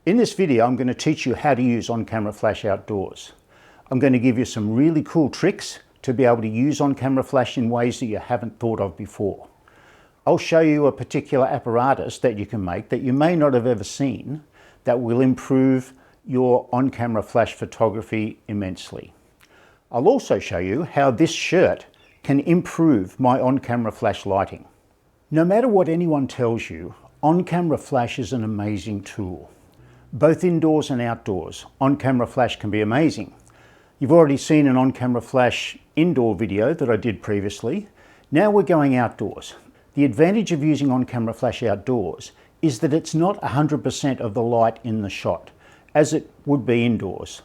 In this video, I'm going to teach you how to use on-camera flash outdoors. I'm going to give you some really cool tricks to be able to use on-camera flash in ways that you haven't thought of before. I'll show you a particular apparatus that you can make that you may not have ever seen that will improve your on-camera flash photography immensely. I'll also show you how this shirt can improve my on-camera flash lighting. No matter what anyone tells you, on-camera flash is an amazing tool. Both indoors and outdoors, on-camera flash can be amazing. You've already seen an on-camera flash indoor video that I did previously. Now we're going outdoors. The advantage of using on-camera flash outdoors is that it's not 100% of the light in the shot, as it would be indoors.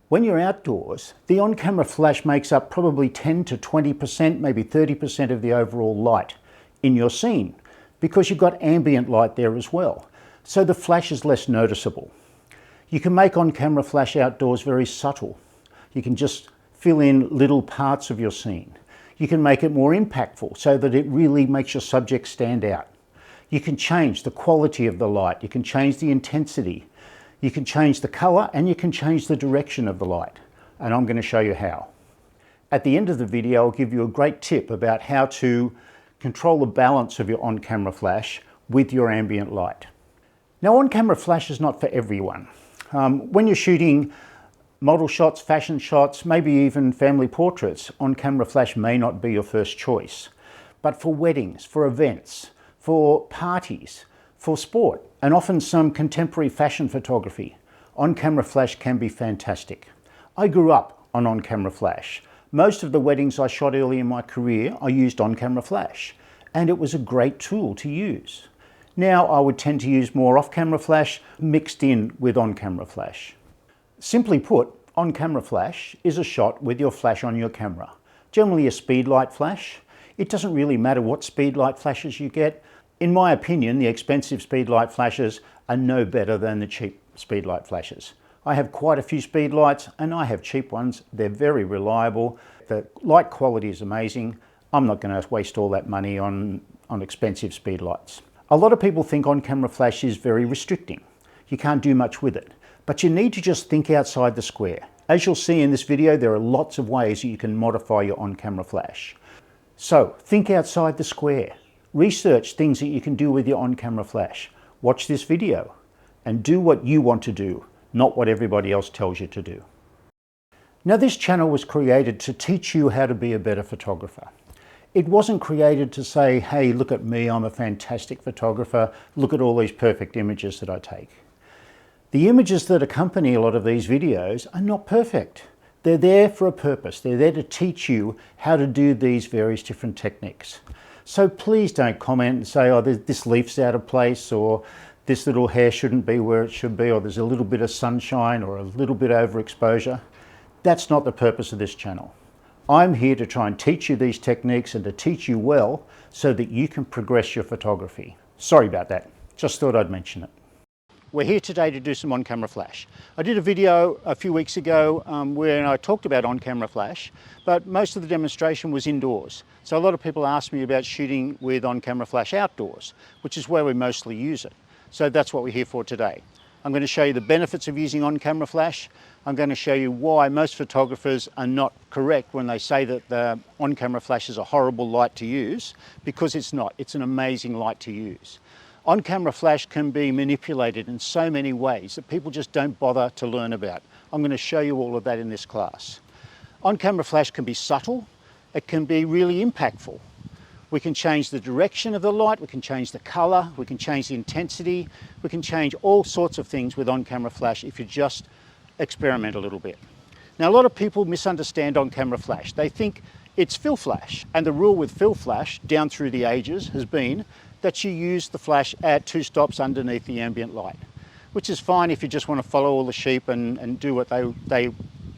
When you're outdoors, the on-camera flash makes up probably 10 to 20%, maybe 30% of the overall light in your scene, because you've got ambient light there as well. So the flash is less noticeable. You can make on-camera flash outdoors very subtle. You can just fill in little parts of your scene. You can make it more impactful so that it really makes your subject stand out. You can change the quality of the light. You can change the intensity. You can change the color, and you can change the direction of the light. And I'm going to show you how. At the end of the video, I'll give you a great tip about how to control the balance of your on-camera flash with your ambient light. Now, on-camera flash is not for everyone. When you're shooting model shots, fashion shots, maybe even family portraits, on-camera flash may not be your first choice. But for weddings, for events, for parties, for sport, and often some contemporary fashion photography, on-camera flash can be fantastic. I grew up on on-camera flash. Most of the weddings I shot early in my career, I used on-camera flash, and it was a great tool to use. Now I would tend to use more off-camera flash mixed in with on-camera flash. Simply put, on-camera flash is a shot with your flash on your camera. Generally a speedlight flash. It doesn't really matter what speedlight flashes you get. In my opinion, the expensive speedlight flashes are no better than the cheap speedlight flashes. I have quite a few speedlights and I have cheap ones. They're very reliable. The light quality is amazing. I'm not going to waste all that money on expensive speedlights. A lot of people think on-camera flash is very restricting. You can't do much with it, but you need to just think outside the square. As you'll see in this video, there are lots of ways that you can modify your on-camera flash. So think outside the square. Research things that you can do with your on-camera flash. Watch this video and do what you want to do, not what everybody else tells you to do. Now, this channel was created to teach you how to be a better photographer. It wasn't created to say, hey, look at me, I'm a fantastic photographer, look at all these perfect images that I take. The images that accompany a lot of these videos are not perfect. They're there for a purpose. They're there to teach you how to do these various different techniques. So please don't comment and say, oh, this leaf's out of place, or this little hair shouldn't be where it should be, or there's a little bit of sunshine or a little bit overexposure. That's not the purpose of this channel. I'm here to try and teach you these techniques and to teach you well so that you can progress your photography. Sorry about that, just thought I'd mention it. We're here today to do some on-camera flash. I did a video a few weeks ago where I talked about on-camera flash, but most of the demonstration was indoors. So a lot of people ask me about shooting with on-camera flash outdoors, which is where we mostly use it. So that's what we're here for today. I'm going to show you the benefits of using on-camera flash. I'm going to show you why most photographers are not correct when they say that the on-camera flash is a horrible light to use, because it's not. It's an amazing light to use. On-camera flash can be manipulated in so many ways that people just don't bother to learn about. I'm going to show you all of that in this class. On-camera flash can be subtle. It can be really impactful. We can change the direction of the light, we can change the color, we can change the intensity, we can change all sorts of things with on-camera flash if you just experiment a little bit. Now, a lot of people misunderstand on-camera flash. They think it's fill flash, and the rule with fill flash down through the ages has been that you use the flash at 2 stops underneath the ambient light, which is fine if you just want to follow all the sheep and do what they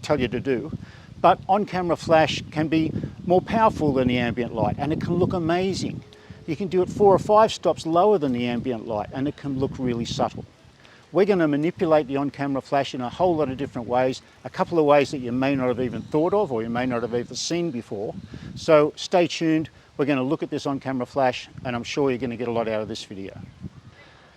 tell you to do. But on-camera flash can be more powerful than the ambient light, and it can look amazing. You can do it 4 or 5 stops lower than the ambient light, and it can look really subtle. We're going to manipulate the on-camera flash in a whole lot of different ways, a couple of ways that you may not have even thought of or you may not have ever seen before. So stay tuned. We're going to look at this on-camera flash, and I'm sure you're going to get a lot out of this video.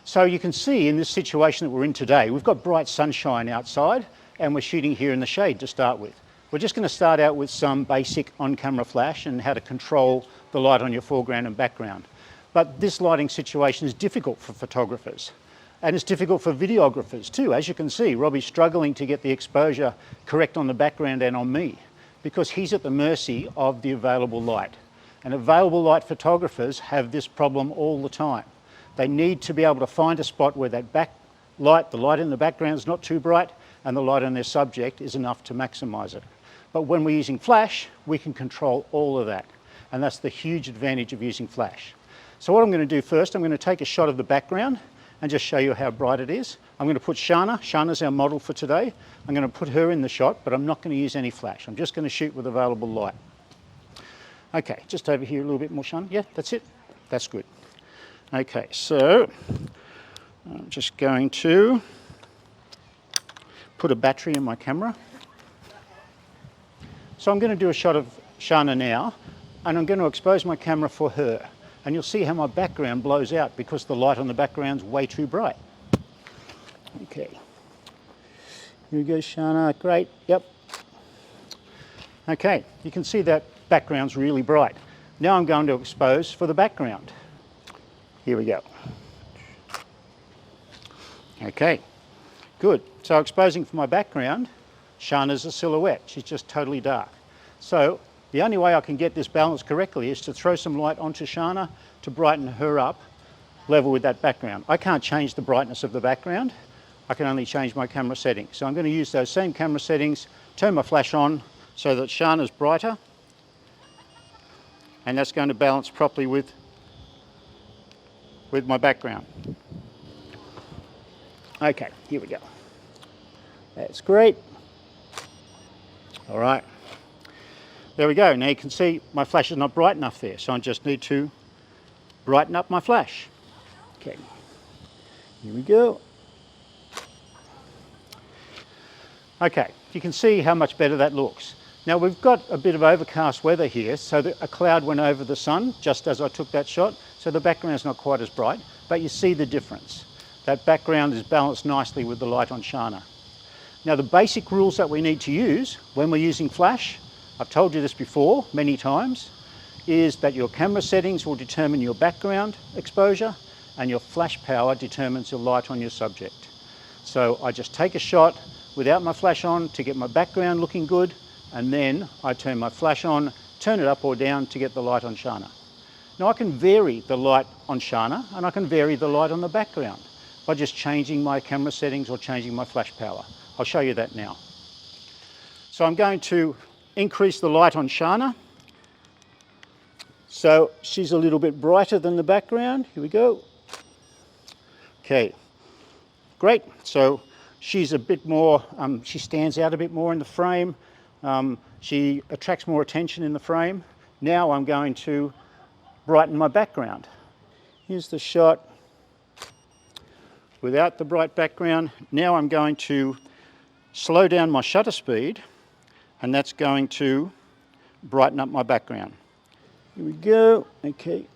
So you can see in this situation that we're in today, we've got bright sunshine outside and we're shooting here in the shade to start with. We're just going to start out with some basic on-camera flash and how to control the light on your foreground and background. But this lighting situation is difficult for photographers and it's difficult for videographers too. As you can see, Robbie's struggling to get the exposure correct on the background and on me because he's at the mercy of the available light. And available light photographers have this problem all the time. They need to be able to find a spot where that backlight, the light in the background is not too bright and the light on their subject is enough to maximize it. But when we're using flash, we can control all of that. And that's the huge advantage of using flash. So what I'm going to do first, I'm going to take a shot of the background and just show you how bright it is. I'm going to put Shana. Shana's our model for today. I'm going to put her in the shot, but I'm not going to use any flash. I'm just going to shoot with available light. Okay, just over here a little bit more, Shana. Yeah, that's it. That's good. Okay, so I'm just going to put a battery in my camera. So I'm going to do a shot of Shana now, and I'm going to expose my camera for her. And you'll see how my background blows out because the light on the background's way too bright. Okay, here we go, Shana. Great, yep. Okay, you can see that background's really bright. Now I'm going to expose for the background. Here we go. Okay, good. So exposing for my background, Shana's a silhouette. She's just totally dark. So the only way I can get this balance correctly is to throw some light onto Shana to brighten her up level with that background. I can't change the brightness of the background. I can only change my camera settings. So I'm going to use those same camera settings, turn my flash on so that Shana's brighter, and that's going to balance properly with my background. Okay, here we go. That's great. All right. There we go. Now you can see my flash is not bright enough there, so I just need to brighten up my flash. Okay. Here we go. Okay, you can see how much better that looks. Now we've got a bit of overcast weather here, so that a cloud went over the sun just as I took that shot, so the background's not quite as bright, but you see the difference. That background is balanced nicely with the light on Shana. Now the basic rules that we need to use when we're using flash, I've told you this before many times, is that your camera settings will determine your background exposure and your flash power determines the light on your subject. So I just take a shot without my flash on to get my background looking good, and then I turn my flash on, turn it up or down to get the light on Shana. Now I can vary the light on Shana and I can vary the light on the background by just changing my camera settings or changing my flash power. I'll show you that now. So I'm going to increase the light on Shana. So she's a little bit brighter than the background. Here we go. Okay, great. So she's a bit more, she stands out a bit more in the frame. She attracts more attention in the frame. Now I'm going to brighten my background. Here's the shot without the bright background. Now I'm going to slow down my shutter speed, and that's going to brighten up my background. Here we go. Okay,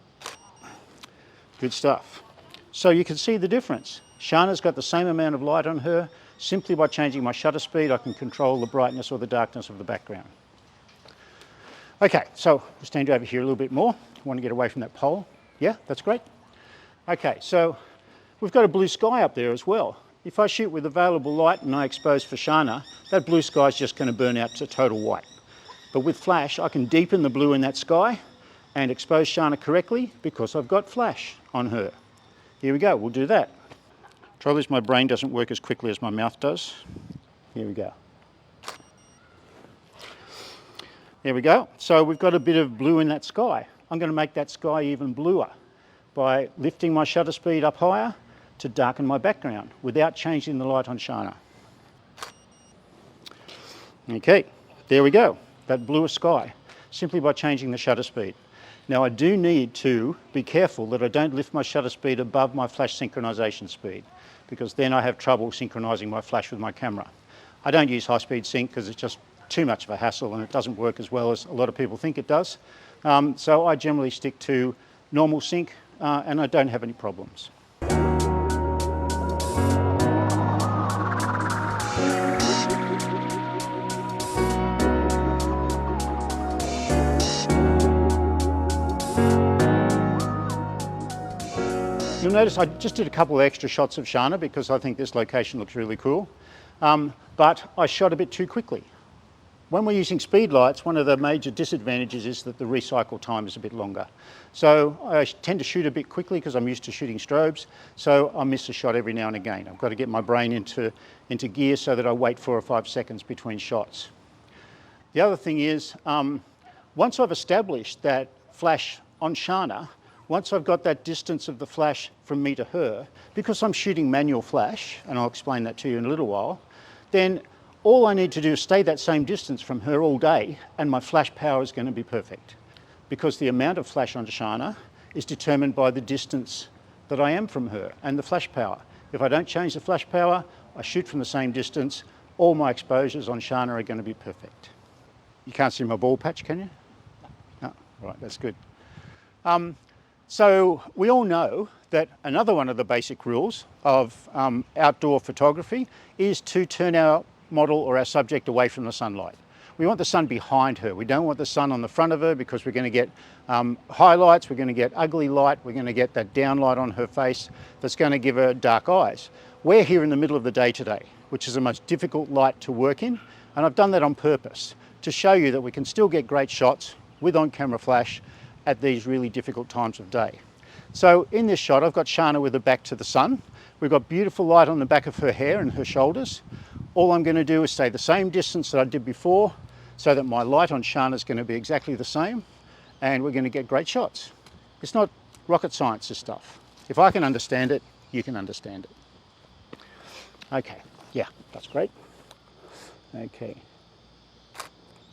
good stuff. So you can see the difference. Shana's got the same amount of light on her. Simply by changing my shutter speed, I can control the brightness or the darkness of the background. Okay, so we'll stand over here a little bit more. I want to get away from that pole. Yeah, that's great. Okay, so we've got a blue sky up there as well. If I shoot with available light and I expose for Shana, that blue sky is just going to burn out to total white. But with flash, I can deepen the blue in that sky and expose Shana correctly because I've got flash on her. Here we go, we'll do that. Trouble is my brain doesn't work as quickly as my mouth does. Here we go. There we go. So we've got a bit of blue in that sky. I'm going to make that sky even bluer by lifting my shutter speed up higher to darken my background without changing the light on Shana. Okay, there we go. That bluer sky, simply by changing the shutter speed. Now I do need to be careful that I don't lift my shutter speed above my flash synchronization speed, because then I have trouble synchronizing my flash with my camera. I don't use high-speed sync because it's just too much of a hassle and it doesn't work as well as a lot of people think it does. So I generally stick to normal sync and I don't have any problems. you'll notice I just did a couple of extra shots of Shana because I think this location looks really cool, but I shot a bit too quickly. When we're using speed lights, one of the major disadvantages is that the recycle time is a bit longer. So I tend to shoot a bit quickly because I'm used to shooting strobes, so I miss a shot every now and again. I've got to get my brain into gear so that I wait 4 or 5 seconds between shots. The other thing is, once I've established that flash on Shana, once I've got that distance of the flash from me to her, because I'm shooting manual flash, and I'll explain that to you in a little while, then all I need to do is stay that same distance from her all day and my flash power is going to be perfect. Because the amount of flash on Shana is determined by the distance that I am from her and the flash power. If I don't change the flash power, I shoot from the same distance, all my exposures on Shana are going to be perfect. You can't see my ball patch, can you? No, right, that's good. So we all know that another one of the basic rules of outdoor photography is to turn our model or our subject away from the sunlight. We want the sun behind her. We don't want the sun on the front of her because we're going to get highlights, we're going to get ugly light, we're going to get that downlight on her face that's going to give her dark eyes. We're here in the middle of the day today, which is the most difficult light to work in, and I've done that on purpose to show you that we can still get great shots with on-camera flash at these really difficult times of day. So in this shot, I've got Shana with her back to the sun. We've got beautiful light on the back of her hair and her shoulders. All I'm going to do is stay the same distance that I did before so that my light on Shana is going to be exactly the same and we're going to get great shots. It's not rocket science, this stuff. If I can understand it, you can understand it. Okay, yeah, that's great. Okay,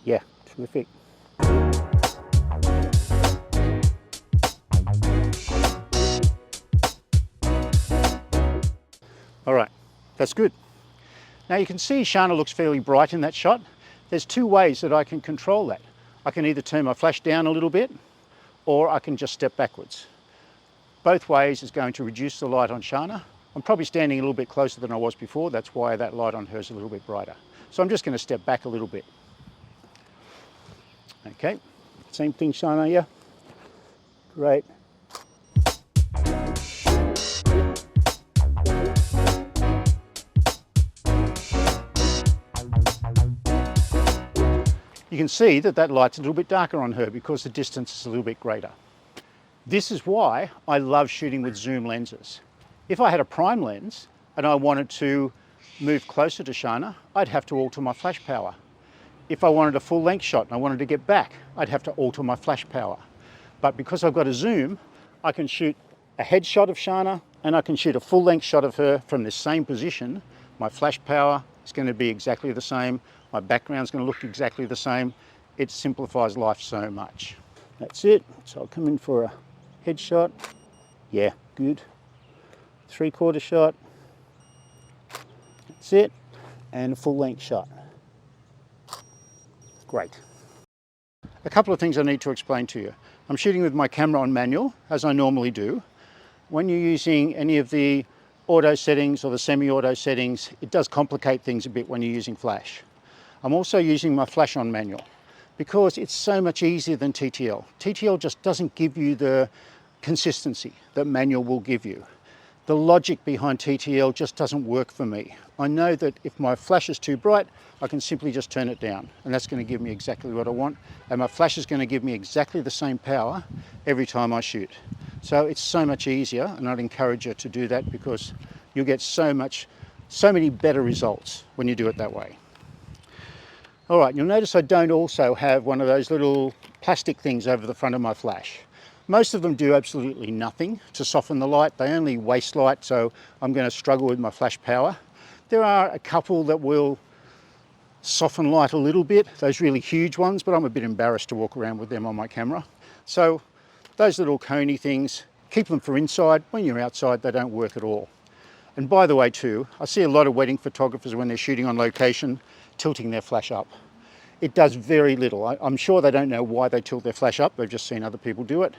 yeah, terrific. All right, that's good. Now you can see Shana looks fairly bright in that shot. There's 2 ways that I can control that. I can either turn my flash down a little bit or I can just step backwards. Both ways is going to reduce the light on Shana. I'm probably standing a little bit closer than I was before. That's why that light on her is a little bit brighter. So I'm just going to step back a little bit. Okay, same thing Shana, yeah? Great. You can see that that light's a little bit darker on her because the distance is a little bit greater. This is why I love shooting with zoom lenses. If I had a prime lens and I wanted to move closer to Shana, I'd have to alter my flash power. If I wanted a full length shot and I wanted to get back, I'd have to alter my flash power. But because I've got a zoom, I can shoot a head shot of Shana and I can shoot a full length shot of her from this same position. My flash power is going to be exactly the same. My background's going to look exactly the same. It simplifies life so much. That's it. So I'll come in for a headshot. Yeah, good. 3/4 shot. That's it. And a full length shot. Great. A couple of things I need to explain to you. I'm shooting with my camera on manual, as I normally do. When you're using any of the auto settings or the semi-auto settings, it does complicate things a bit when you're using flash. I'm also using my flash on manual because it's so much easier than TTL. TTL just doesn't give you the consistency that manual will give you. The logic behind TTL just doesn't work for me. I know that if my flash is too bright, I can simply just turn it down and that's going to give me exactly what I want. And my flash is going to give me exactly the same power every time I shoot. So it's so much easier, and I'd encourage you to do that because you'll get so many better results when you do it that way. All right, you'll notice I don't also have one of those little plastic things over the front of my flash. Most of them do absolutely nothing to soften the light. They only waste light, so I'm going to struggle with my flash power. There are a couple that will soften light a little bit, those really huge ones, but I'm a bit embarrassed to walk around with them on my camera. So those little coney things, keep them for inside. When you're outside, they don't work at all. And by the way too, I see a lot of wedding photographers when they're shooting on location tilting their flash up. It does very little. I'm sure they don't know why they tilt their flash up. They've just seen other people do it.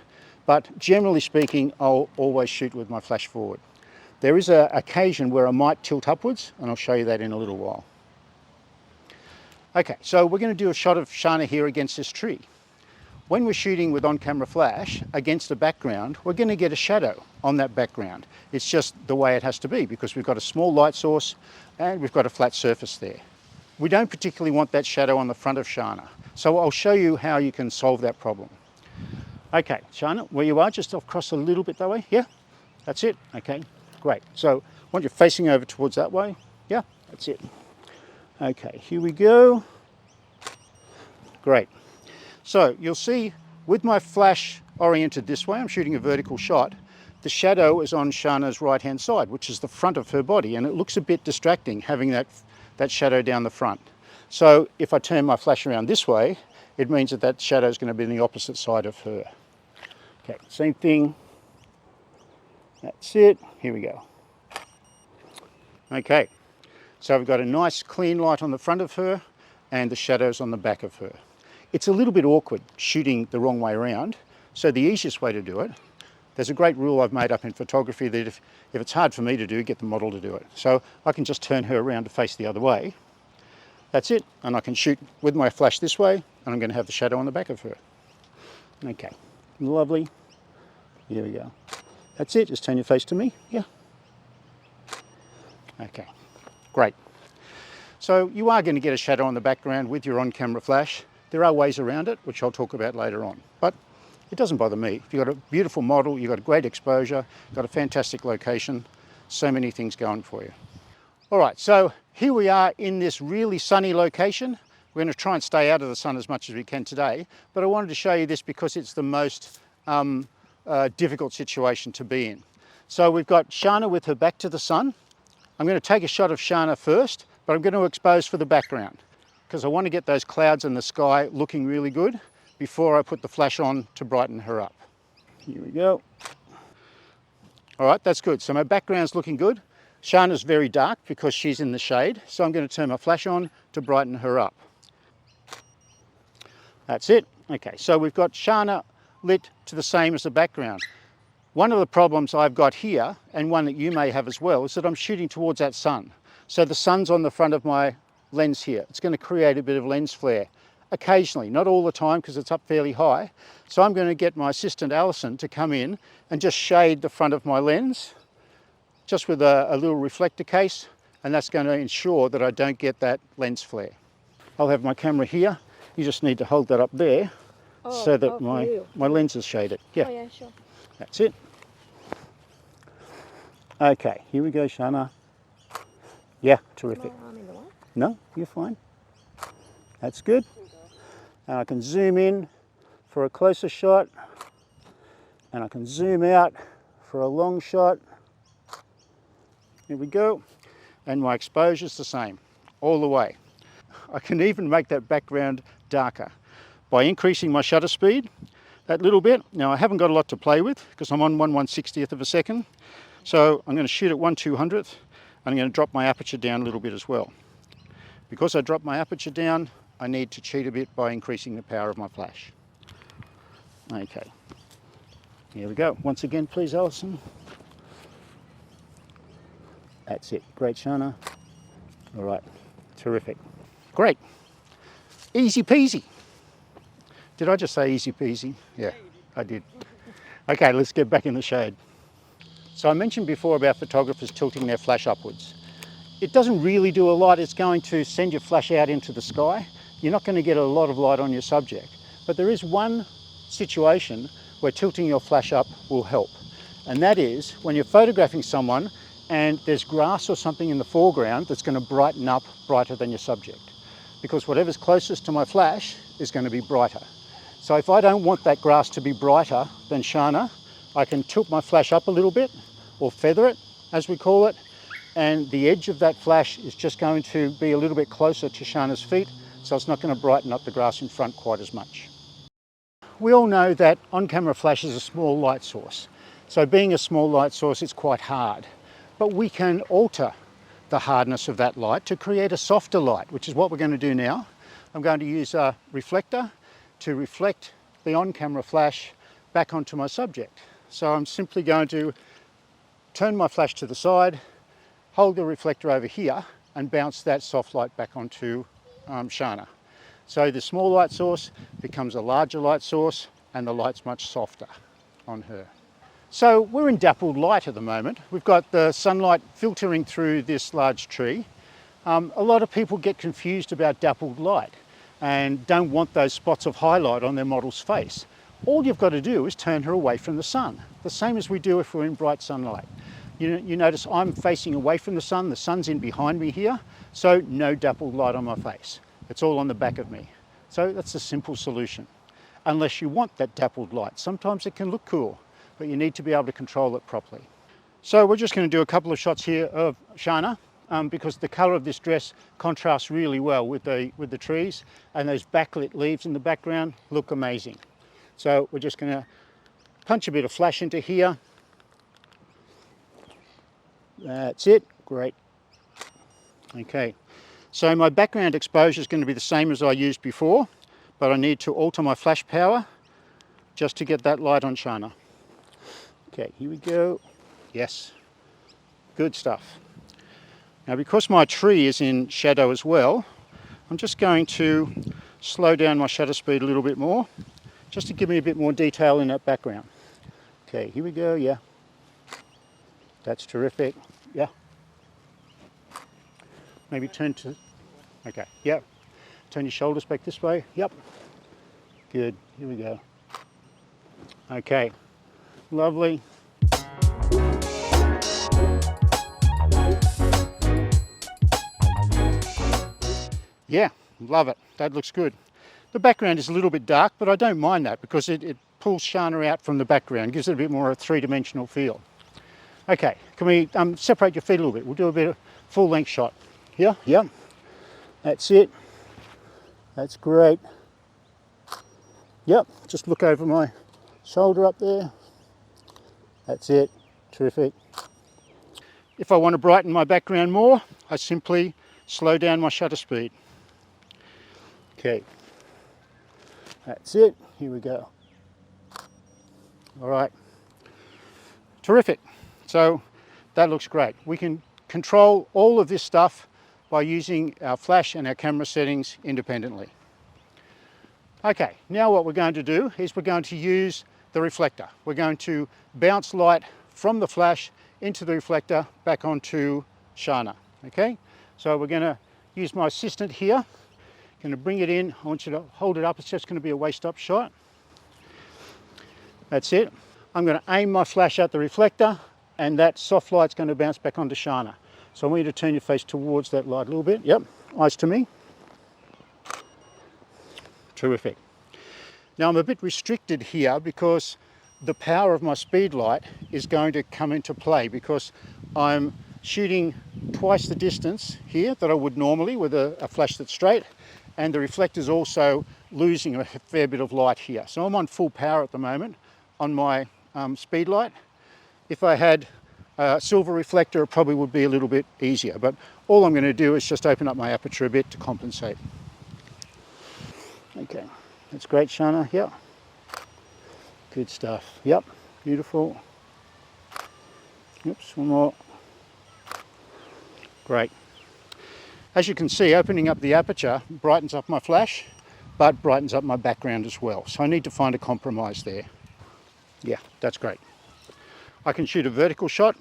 But generally speaking, I'll always shoot with my flash forward. There is an occasion where I might tilt upwards, and I'll show you that in a little while. Okay, so we're going to do a shot of Shana here against this tree. When we're shooting with on-camera flash against the background, we're going to get a shadow on that background. It's just the way it has to be because we've got a small light source and we've got a flat surface there. We don't particularly want that shadow on the front of Shana, so I'll show you how you can solve that problem. Okay, Shana, where you are, just across a little bit that way. Yeah, that's it. Okay, great. So I want you facing over towards that way. Yeah, that's it. Okay, here we go. Great. So you'll see with my flash oriented this way, I'm shooting a vertical shot, the shadow is on Shana's right hand side, which is the front of her body, and it looks a bit distracting having that shadow down the front. So if I turn my flash around this way, it means that that shadow is going to be on the opposite side of her. Okay, same thing. That's it. Here we go. Okay, so we've got a nice clean light on the front of her and the shadows on the back of her. It's a little bit awkward shooting the wrong way around, so the easiest way to do it, there's a great rule I've made up in photography that if it's hard for me to do, get the model to do it. So I can just turn her around to face the other way. That's it, and I can shoot with my flash this way, and I'm going to have the shadow on the back of her. Okay, lovely. Here we go. That's it, just turn your face to me. Yeah. Okay, great. So you are going to get a shadow on the background with your on-camera flash. There are ways around it, which I'll talk about later on, but it doesn't bother me. If you've got a beautiful model, you've got a great exposure, you've got a fantastic location, so many things going for you. All right, so here we are in this really sunny location. We're going to try and stay out of the sun as much as we can today, but I wanted to show you this because it's the most difficult situation to be in. So we've got Shana with her back to the sun. I'm going to take a shot of Shana first, but I'm going to expose for the background because I want to get those clouds in the sky looking really good before I put the flash on to brighten her up. Here we go. All right, that's good. So my background's looking good. Shana's very dark because she's in the shade, so I'm going to turn my flash on to brighten her up. That's it. Okay, so we've got Shana lit to the same as the background. One of the problems I've got here, and one that you may have as well, is that I'm shooting towards that sun. So the sun's on the front of my lens here. It's going to create a bit of lens flare. Occasionally, not all the time because it's up fairly high. So I'm going to get my assistant Alison to come in and just shade the front of my lens, just with a little reflector case, and that's going to ensure that I don't get that lens flare. I'll have my camera here. You just need to hold that up there so that my lens is shaded. Yeah. Oh, yeah, sure. That's it. Okay, here we go, Shana. Yeah, terrific. No, you're fine. That's good. And I can zoom in for a closer shot, and I can zoom out for a long shot. Here we go. And my exposure's the same, all the way. I can even make that background darker by increasing my shutter speed that little bit. Now I haven't got a lot to play with because I'm on 1/160th of a second. So I'm going to shoot at 1/200th, and I'm going to drop my aperture down a little bit as well. Because I dropped my aperture down, I need to cheat a bit by increasing the power of my flash. Okay, here we go. Once again, please, Alison. That's it. Great, Shana. All right, terrific. Great. Easy peasy. Did I just say easy peasy? Yeah, I did. Okay, let's get back in the shade. So I mentioned before about photographers tilting their flash upwards. It doesn't really do a lot. It's going to send your flash out into the sky. You're not going to get a lot of light on your subject. But there is one situation where tilting your flash up will help. And that is when you're photographing someone and there's grass or something in the foreground that's going to brighten up brighter than your subject. Because whatever's closest to my flash is going to be brighter. So if I don't want that grass to be brighter than Shana, I can tilt my flash up a little bit, or feather it, as we call it, and the edge of that flash is just going to be a little bit closer to Shana's feet, so it's not going to brighten up the grass in front quite as much. We all know that on-camera flash is a small light source. So being a small light source, it's quite hard. But we can alter the hardness of that light to create a softer light, which is what we're going to do now. I'm going to use a reflector to reflect the on-camera flash back onto my subject. So I'm simply going to turn my flash to the side, hold the reflector over here, and bounce that soft light back onto Shana. So the small light source becomes a larger light source, and the light's much softer on her. So we're in dappled light at the moment. We've got the sunlight filtering through this large tree. A lot of people get confused about dappled light and don't want those spots of highlight on their model's face. All you've got to do is turn her away from the sun, the same as we do if we're in bright sunlight. You notice I'm facing away from the sun's in behind me here, so no dappled light on my face. It's all on the back of me. So that's a simple solution. Unless you want that dappled light. Sometimes it can look cool, but you need to be able to control it properly. So we're just going to do a couple of shots here of Shana because the colour of this dress contrasts really well with the trees, and those backlit leaves in the background look amazing. So we're just going to punch a bit of flash into here. That's it, great. Okay, so my background exposure is going to be the same as I used before, but I need to alter my flash power just to get that light on Shana. Okay, here we go. Yes, good stuff. Now because my tree is in shadow as well, I'm just going to slow down my shutter speed a little bit more, just to give me a bit more detail in that background. Okay, here we go, yeah. That's terrific, yeah. Maybe turn to, okay, yeah. Turn your shoulders back this way, yep. Good, here we go. Okay, lovely. Yeah, love it, that looks good. The background is a little bit dark, but I don't mind that because it pulls Shana out from the background, gives it a bit more of a three-dimensional feel. Okay, can we separate your feet a little bit? We'll do a bit of full-length shot. Yeah, yeah, that's it. That's great. Yep, just look over my shoulder up there. That's it, terrific. If I want to brighten my background more, I simply slow down my shutter speed. Okay, that's it, here we go. All right, terrific. So that looks great. We can control all of this stuff by using our flash and our camera settings independently. Okay, now what we're going to do is we're going to use the reflector. We're going to bounce light from the flash into the reflector back onto Shana. Okay, so we're going to use my assistant here. Going to bring it in. I want you to hold it up. It's just going to be a waist-up shot. That's it. I'm going to aim my flash at the reflector, and that soft light's going to bounce back onto Shana. So I want you to turn your face towards that light a little bit. Yep, eyes to me. Terrific. Now I'm a bit restricted here because the power of my speed light is going to come into play because I'm shooting twice the distance here that I would normally with a flash that's straight, and the reflector's also losing a fair bit of light here. So I'm on full power at the moment on my speed light. If I had a silver reflector, it probably would be a little bit easier, but all I'm going to do is just open up my aperture a bit to compensate. Okay, that's great, Shana. Yep, good stuff. Yep, beautiful. Oops, one more. Great. As you can see, opening up the aperture brightens up my flash, but brightens up my background as well. So I need to find a compromise there. Yeah, that's great. I can shoot a vertical shot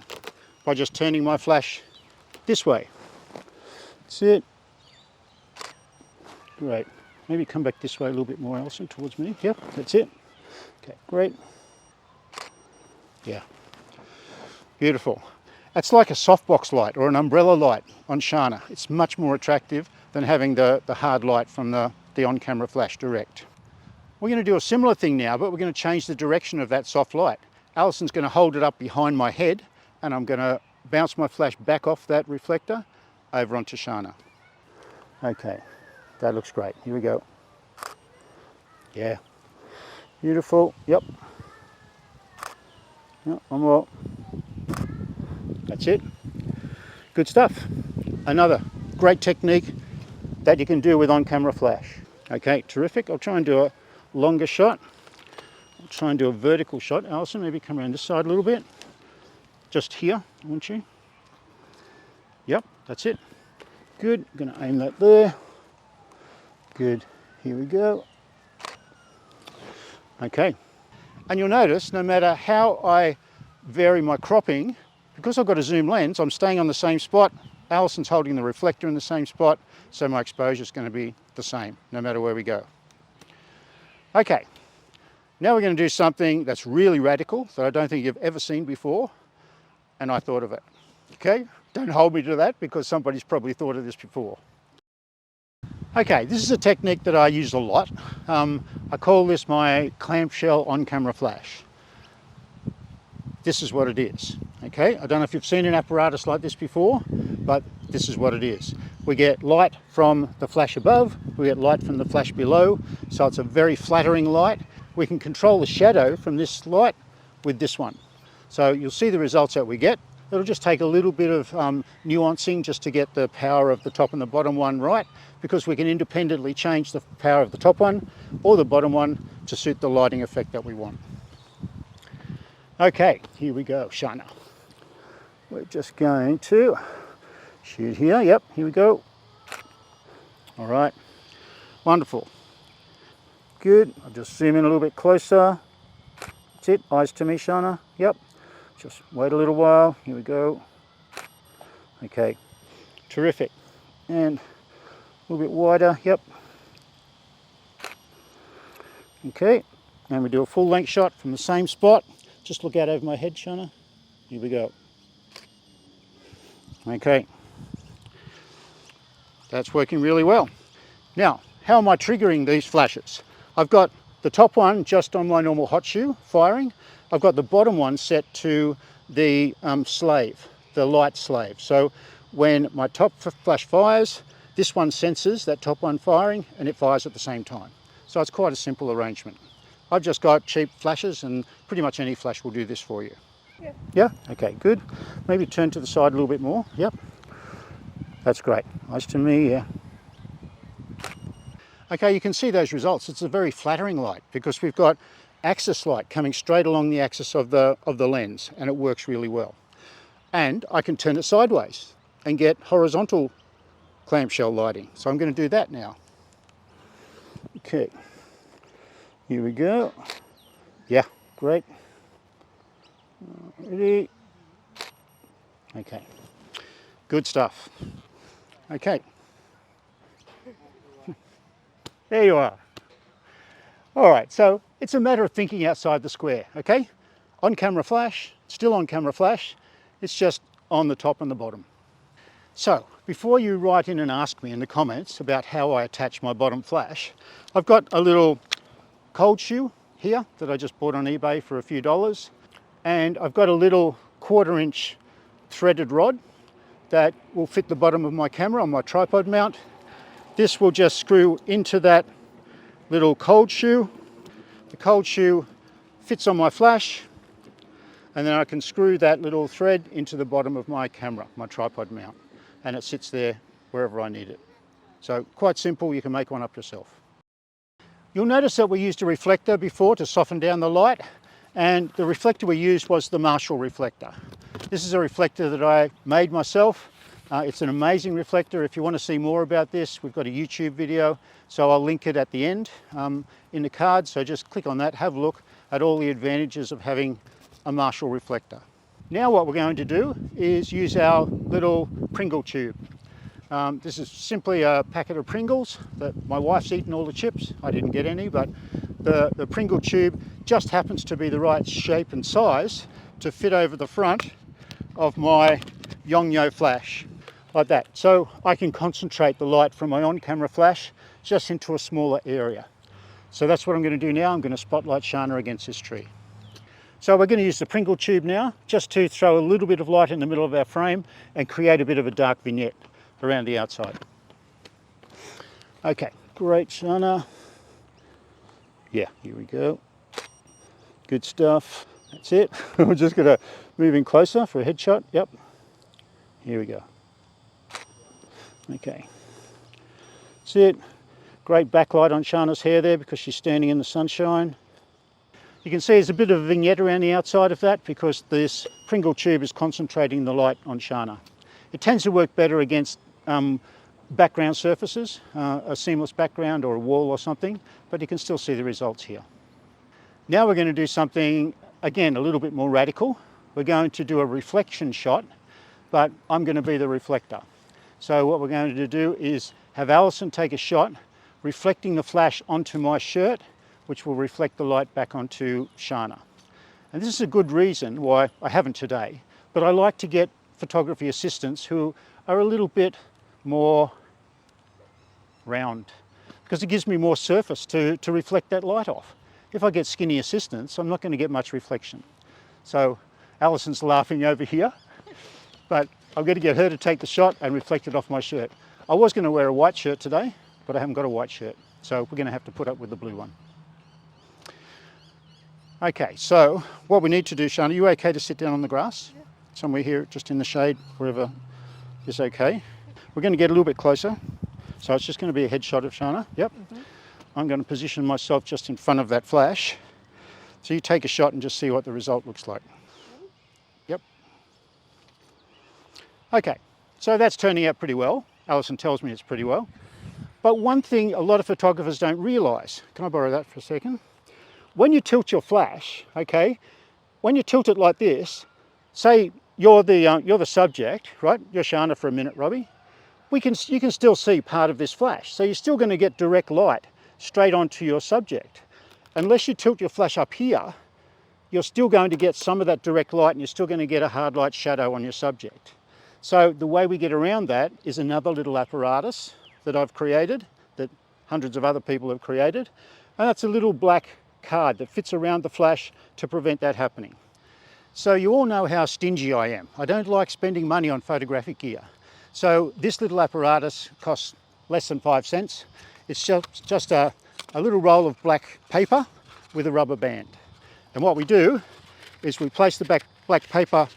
by just turning my flash this way. That's it. Great. Maybe come back this way a little bit more, Alison, towards me. Yep, that's it. Okay, great. Yeah, beautiful. It's like a softbox light or an umbrella light on Shana. It's much more attractive than having the hard light from the on-camera flash direct. We're going to do a similar thing now, but we're going to change the direction of that soft light. Alison's going to hold it up behind my head, and I'm going to bounce my flash back off that reflector over onto Shana. Okay, that looks great. Here we go. Yeah, beautiful. Yep. Yep, one more. That's it. Good stuff. Another great technique that you can do with on-camera flash. Okay, terrific. I'll try and do a longer shot. I'll try and do a vertical shot. Alison, maybe come around this side a little bit. Just here, won't you? Yep, that's it. Good. I'm going to aim that there. Good. Here we go. Okay. And you'll notice no matter how I vary my cropping, because I've got a zoom lens, I'm staying on the same spot. Alison's holding the reflector in the same spot, so my exposure is going to be the same no matter where we go. Okay, now we're going to do something that's really radical that I don't think you've ever seen before, and I thought of it. Okay, don't hold me to that because somebody's probably thought of this before. Okay, this is a technique that I use a lot. I call this my clamshell on-camera flash. This is what it is. Okay, I don't know if you've seen an apparatus like this before, but this is what it is. We get light from the flash above, we get light from the flash below, so it's a very flattering light. We can control the shadow from this light with this one. So you'll see the results that we get. It'll just take a little bit of nuancing just to get the power of the top and the bottom one right, because we can independently change the power of the top one or the bottom one to suit the lighting effect that we want. Okay, here we go, Shana. We're just going to shoot here. Yep, here we go. All right, wonderful. Good, I'll just zoom in a little bit closer. That's it, eyes to me, Shana. Yep, just wait a little while. Here we go. Okay, terrific. And a little bit wider, yep. Okay, and we do a full length shot from the same spot. Just look out over my head, Shana. Here we go. Okay, that's working really well. Now, how am I triggering these flashes? I've got the top one just on my normal hot shoe firing. I've got the bottom one set to the slave, the light slave. So when my top flash fires, this one senses that top one firing and it fires at the same time. So it's quite a simple arrangement. I've just got cheap flashes and pretty much any flash will do this for you. Yeah. Yeah? Okay, good. Maybe turn to the side a little bit more. Yep. That's great. Eyes to me, yeah. Okay, you can see those results. It's a very flattering light because we've got axis light coming straight along the axis of the lens, and it works really well. And I can turn it sideways and get horizontal clamshell lighting. So I'm going to do that now. Okay. Here we go. Yeah, great. Ready? Okay. Good stuff. Okay. There you are. All right, so it's a matter of thinking outside the square, okay? On camera flash, still on camera flash, it's just on the top and the bottom. So, before you write in and ask me in the comments about how I attach my bottom flash, I've got a little cold shoe here that I just bought on eBay for a few dollars, and I've got a little 1/4 inch threaded rod that will fit the bottom of my camera on my tripod mount. This will just screw into that little cold shoe. The cold shoe fits on my flash, and then I can screw that little thread into the bottom of my camera, my tripod mount, and it sits there wherever I need it. So quite simple, you can make one up yourself. You'll notice that we used a reflector before to soften down the light, and the reflector we used was the Marshall reflector. This is a reflector that I made myself. It's an amazing reflector. If you want to see more about this, we've got a YouTube video, so I'll link it at the end in the card. So just click on that, have a look at all the advantages of having a Marshall reflector. Now what we're going to do is use our little Pringle tube. This is simply a packet of Pringles that my wife's eaten all the chips. I didn't get any, but the Pringle tube just happens to be the right shape and size to fit over the front of my Yongnuo flash, like that. So I can concentrate the light from my on-camera flash just into a smaller area. So that's what I'm going to do now. I'm going to spotlight Shana against this tree. So we're going to use the Pringle tube now, just to throw a little bit of light in the middle of our frame and create a bit of a dark vignette around the outside. Okay, great, Shana. Yeah, here we go. Good stuff. That's it. We're just going to move in closer for a headshot. Yep. Here we go. Okay. That's it. Great backlight on Shana's hair there because she's standing in the sunshine. You can see there's a bit of a vignette around the outside of that because this Pringle tube is concentrating the light on Shana. It tends to work better against background surfaces, a seamless background or a wall or something, but you can still see the results here. Now we're going to do something, again, a little bit more radical. we're going to do a reflection shot, but I'm going to be the reflector. So what we're going to do is have Alison take a shot reflecting the flash onto my shirt, which will reflect the light back onto Shana. And this is a good reason why I haven't today, but I like to get photography assistants who are a little bit more round, because it gives me more surface to reflect that light off. If I get skinny assistants, I'm not going to get much reflection. So Alison's laughing over here, but I'm going to get her to take the shot and reflect it off my shirt. I was going to wear a white shirt today, but I haven't got a white shirt, so we're going to have to put up with the blue one. Okay, so what we need to do, Shana, are you okay to sit down on the grass? Yeah. Somewhere here, just in the shade, wherever is okay. We're going to get a little bit closer. So it's just going to be a headshot of Shana. Yep. Mm-hmm. I'm going to position myself just in front of that flash. So you take a shot and just see what the result looks like. Yep. Okay, so that's turning out pretty well. Alison tells me it's pretty well. But one thing a lot of photographers don't realise, can I borrow that for a second? When you tilt your flash, okay, when you tilt it like this, say you're the subject, right? You're Shana for a minute, Robbie. You can still see part of this flash. So you're still going to get direct light straight onto your subject. Unless you tilt your flash up here, you're still going to get some of that direct light and you're still going to get a hard light shadow on your subject. So the way we get around that is another little apparatus that I've created, that hundreds of other people have created. And that's a little black card that fits around the flash to prevent that happening. So you all know how stingy I am. I don't like spending money on photographic gear. So this little apparatus costs less than 5 cents. It's just a little roll of black paper with a rubber band. And what we do is we place the black paper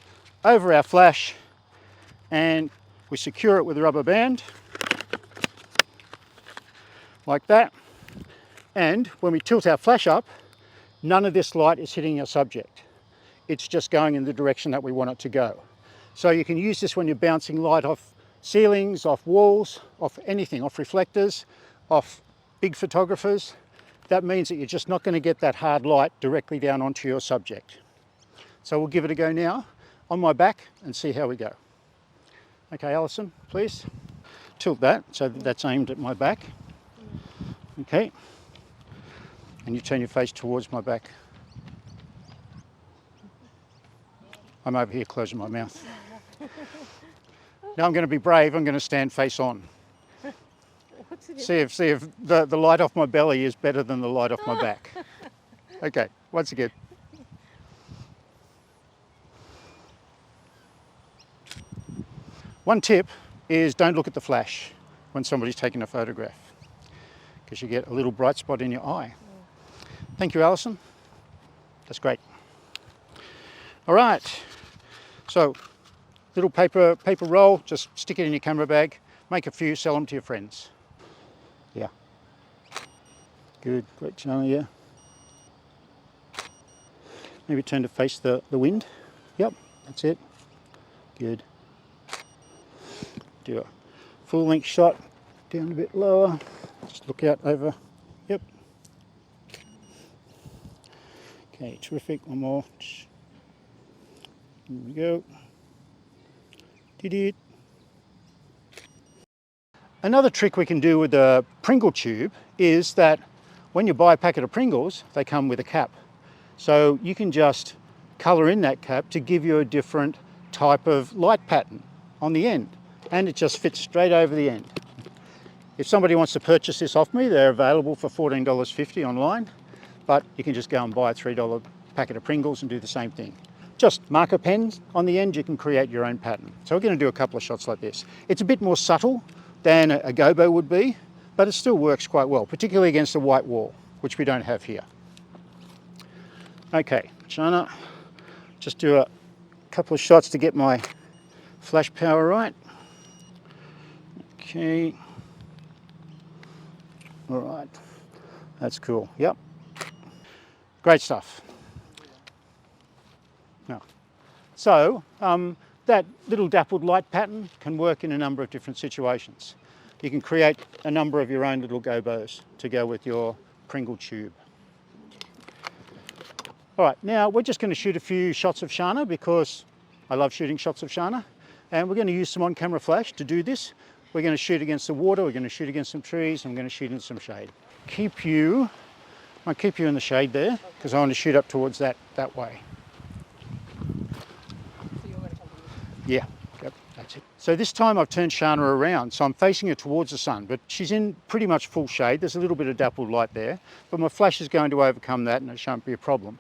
over our flash and we secure it with a rubber band like that. And when we tilt our flash up, none of this light is hitting our subject. It's just going in the direction that we want it to go. So you can use this when you're bouncing light off ceilings, off walls, off anything, off reflectors, off big photographers. That means that you're just not going to get that hard light directly down onto your subject. So we'll give it a go now on my back and see how we go. Okay, Alison, please tilt that so that's aimed at my back. Okay, and you turn your face towards my back. I'm over here closing my mouth. Now I'm going to be brave, I'm going to stand face on. See if the light off my belly is better than the light off my back. Okay, once again. One tip is don't look at the flash when somebody's taking a photograph, because you get a little bright spot in your eye. Thank you, Alison. That's great. All right, so little paper roll, just stick it in your camera bag, make a few, sell them to your friends. Yeah. Good, great, Shana, yeah. Maybe turn to face the wind. Yep, that's it. Good. Do a full length shot, down a bit lower, just look out over. Yep. Okay, terrific, one more. Here we go. Did it. Another trick we can do with the Pringle tube is that when you buy a packet of Pringles, they come with a cap. So you can just colour in that cap to give you a different type of light pattern on the end. And it just fits straight over the end. If somebody wants to purchase this off me, they're available for $14.50 online, but you can just go and buy a $3 packet of Pringles and do the same thing. Just marker pens on the end, you can create your own pattern. So we're going to do a couple of shots like this. It's a bit more subtle than a gobo would be, but it still works quite well, particularly against a white wall, which we don't have here. Okay, Shana, just do a couple of shots to get my flash power right. Okay. All right, that's cool. Yep. Great stuff. Now, so that little dappled light pattern can work in a number of different situations. You can create a number of your own little gobos to go with your Pringle tube. All right, now we're just going to shoot a few shots of Shana because I love shooting shots of Shana. And we're going to use some on-camera flash to do this. We're going to shoot against the water, we're going to shoot against some trees, I'm going to shoot in some shade. I'll keep you in the shade there because I want to shoot up towards that way. So you're going to come to Yeah, yep, that's it. So this time I've turned Shana around, so I'm facing her towards the sun, but she's in pretty much full shade. There's a little bit of dappled light there, but my flash is going to overcome that and it shan't be a problem.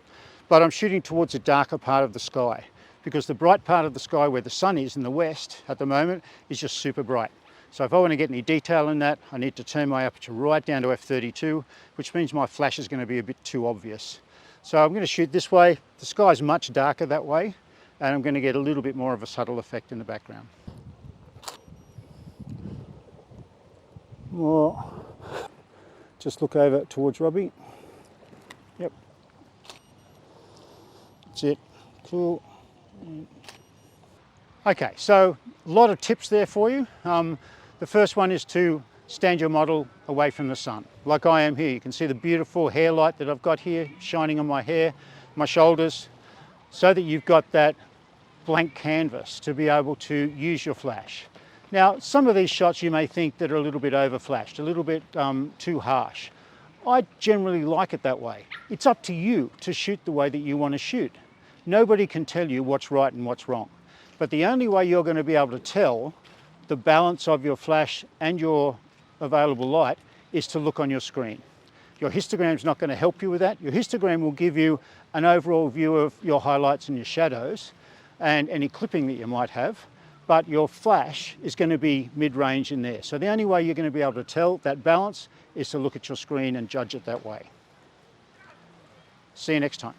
But I'm shooting towards the darker part of the sky because the bright part of the sky where the sun is in the west at the moment is just super bright. So if I want to get any detail in that, I need to turn my aperture right down to f32, which means my flash is going to be a bit too obvious. So I'm going to shoot this way. The sky's much darker that way, and I'm going to get a little bit more of a subtle effect in the background. More. Just look over towards Robbie. Yep. That's it. Cool. Okay, so a lot of tips there for you. The first one is to stand your model away from the sun, like I am here. You can see the beautiful hair light that I've got here shining on my hair, my shoulders, so that you've got that blank canvas to be able to use your flash. Now, some of these shots you may think that are a little bit over flashed, a little bit too harsh. I generally like it that way. It's up to you to shoot the way that you want to shoot. Nobody can tell you what's right and what's wrong. But the only way you're going to be able to tell the balance of your flash and your available light is to look on your screen. Your histogram's not going to help you with that. Your histogram will give you an overall view of your highlights and your shadows and any clipping that you might have, but your flash is going to be mid-range in there. So the only way you're going to be able to tell that balance is to look at your screen and judge it that way. See you next time.